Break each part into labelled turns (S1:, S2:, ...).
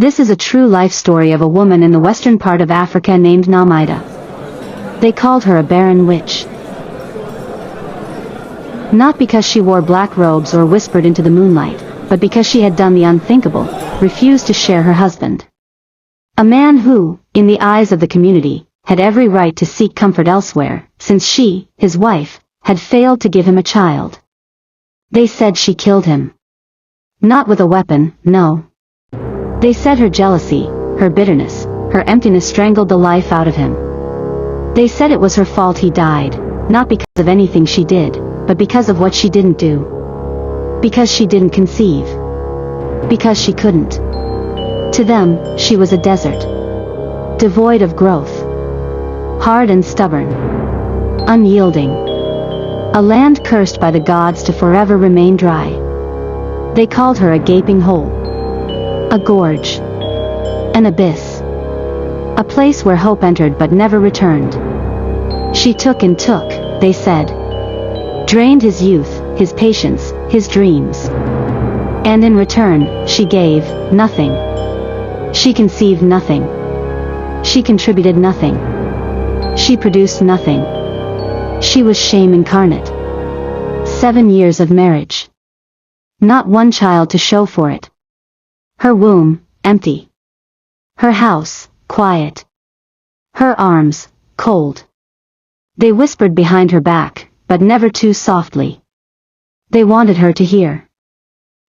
S1: This is a true life story of a woman in the western part of Africa named Namida. They called her a barren witch. Not because she wore black robes or whispered into the moonlight, but because she had done the unthinkable, refused to share her husband. A man who, in the eyes of the community, had every right to seek comfort elsewhere, since she, his wife, had failed to give him a child. They said she killed him. Not with a weapon, no. They said her jealousy, her bitterness, her emptiness strangled the life out of him. They said it was her fault he died, not because of anything she did, but because of what she didn't do. Because she didn't conceive. Because she couldn't. To them, she was a desert. Devoid of growth. Hard and stubborn. Unyielding. A land cursed by the gods to forever remain dry. They called her a gaping hole. A gorge. An abyss. A place where hope entered but never returned. She took and took, they said. Drained his youth, his patience, his dreams. And in return, she gave nothing. She conceived nothing. She contributed nothing. She produced nothing. She was shame incarnate. 7 years of marriage. Not one child to show for it. Her womb, empty. Her house, quiet. Her arms, cold. They whispered behind her back, but never too softly. They wanted her to hear.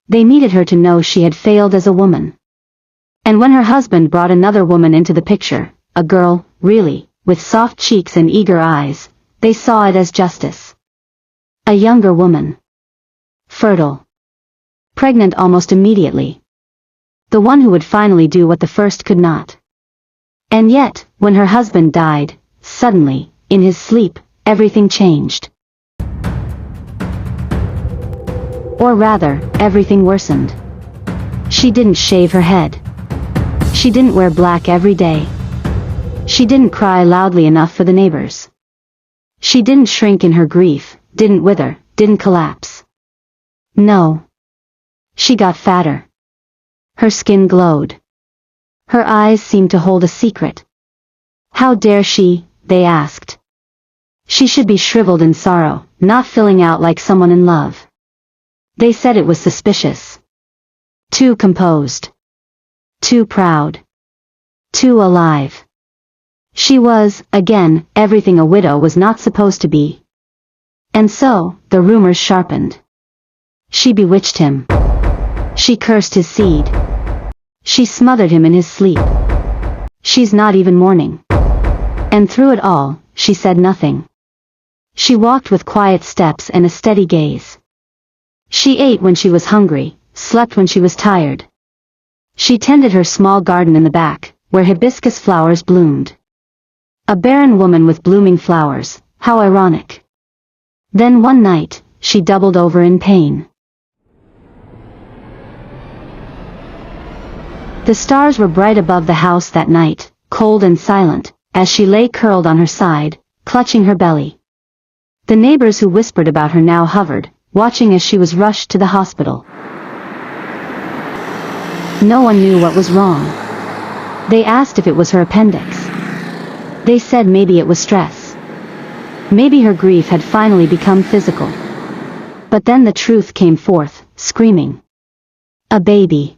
S1: They needed her to know she had failed as a woman. And when her husband brought another woman into the picture, a girl, really, with soft cheeks and eager eyes, they saw it as justice. A younger woman. Fertile. Pregnant almost immediately. The one who would finally do what the first could not. And yet, when her husband died, suddenly, in his sleep, everything changed. Or rather, everything worsened. She didn't shave her head. She didn't wear black every day. She didn't cry loudly enough for the neighbors. She didn't shrink in her grief, didn't wither, didn't collapse. No. She got fatter. Her skin glowed. Her eyes seemed to hold a secret. How dare she, they asked. She should be shriveled in sorrow, not filling out like someone in love. They said it was suspicious. Too composed. Too proud. Too alive. She was, again, everything a widow was not supposed to be. And so, the rumors sharpened. She bewitched him. She cursed his seed. She smothered him in his sleep. She's not even mourning. And through it all, she said nothing. She walked with quiet steps and a steady gaze. She ate when she was hungry, slept when she was tired. She tended her small garden in the back, where hibiscus flowers bloomed. A barren woman with blooming flowers, how ironic. Then one night, she doubled over in pain. The stars were bright above the house that night, cold and silent, as she lay curled on her side, clutching her belly. The neighbors who whispered about her now hovered, watching as she was rushed to the hospital. No one knew what was wrong. They asked if it was her appendix. They said maybe it was stress. Maybe her grief had finally become physical. But then the truth came forth, screaming. A baby.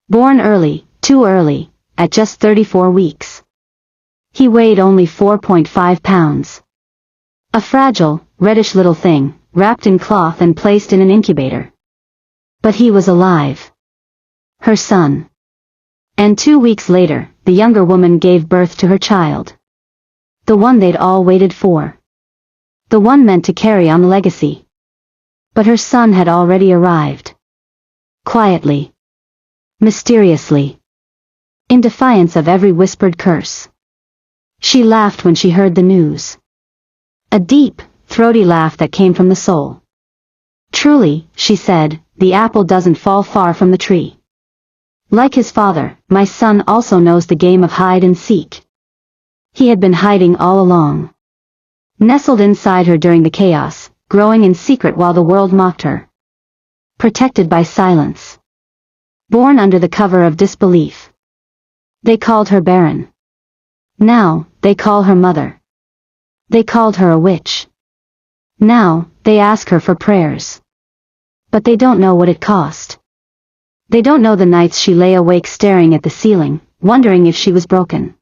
S1: Born early, too early, at just 34 weeks. He weighed only 4.5 pounds. A fragile, reddish little thing, wrapped in cloth and placed in an incubator. But he was alive. Her son. And 2 weeks later, the younger woman gave birth to her child. The one they'd all waited for. The one meant to carry on the legacy. But her son had already arrived. Quietly. Mysteriously. In defiance of every whispered curse. She laughed when she heard the news. A deep, throaty laugh that came from the soul. Truly, she said, the apple doesn't fall far from the tree. Like his father, my son also knows the game of hide and seek. He had been hiding all along. Nestled inside her during the chaos, growing in secret while the world mocked her. Protected by silence. born under the cover of disbelief. They called her barren. Now, they call her mother. They called her a witch. Now, they ask her for prayers. But they don't know what it cost. They don't know the nights she lay awake staring at the ceiling, wondering if she was broken.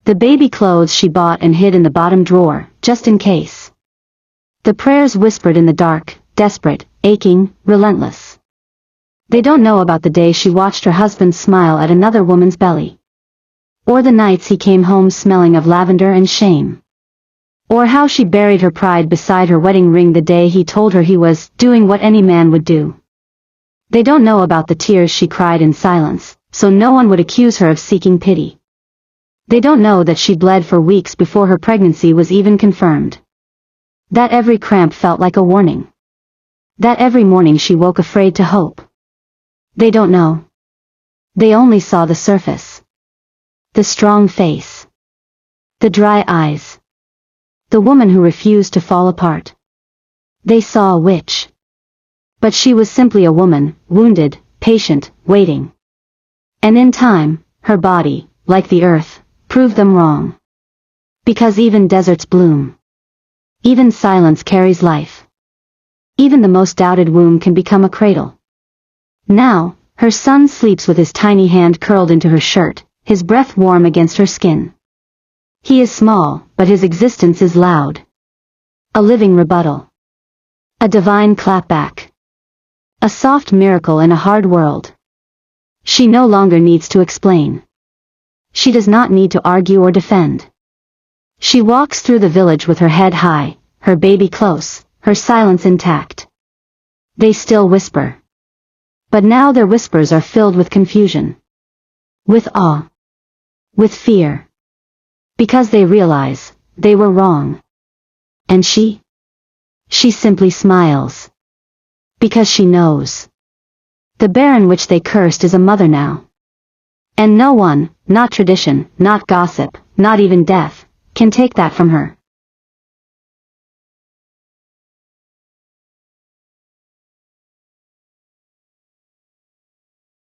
S1: The baby clothes she bought and hid in the bottom drawer, just in case. The prayers whispered in the dark, desperate, aching, relentless. They don't know about the day she watched her husband smile at another woman's belly. Or the nights he came home smelling of lavender and shame. Or how she buried her pride beside her wedding ring the day he told her he was doing what any man would do. They don't know about the tears she cried in silence, so no one would accuse her of seeking pity. They don't know that she bled for weeks before her pregnancy was even confirmed. That every cramp felt like a warning. That every morning she woke afraid to hope. They don't know. They only saw the surface. The strong face. The dry eyes. The woman who refused to fall apart. They saw a witch. But she was simply a woman, wounded, patient, waiting. And in time, her body, like the earth, proved them wrong. Because even deserts bloom. Even silence carries life. Even the most doubted womb can become a cradle. Now, her son sleeps with his tiny hand curled into her shirt, his breath warm against her skin. He is small, but his existence is loud. A living rebuttal. A divine clapback. A soft miracle in a hard world. She no longer needs to explain. She does not need to argue or defend. She walks through the village with her head high, her baby close, her silence intact. They still whisper. But now their whispers are filled with confusion. With awe. With fear. Because they realize, they were wrong. And she? She simply smiles. Because she knows. The barren which they cursed is a mother now. And no one, not tradition, not gossip, not even death, can take that from her.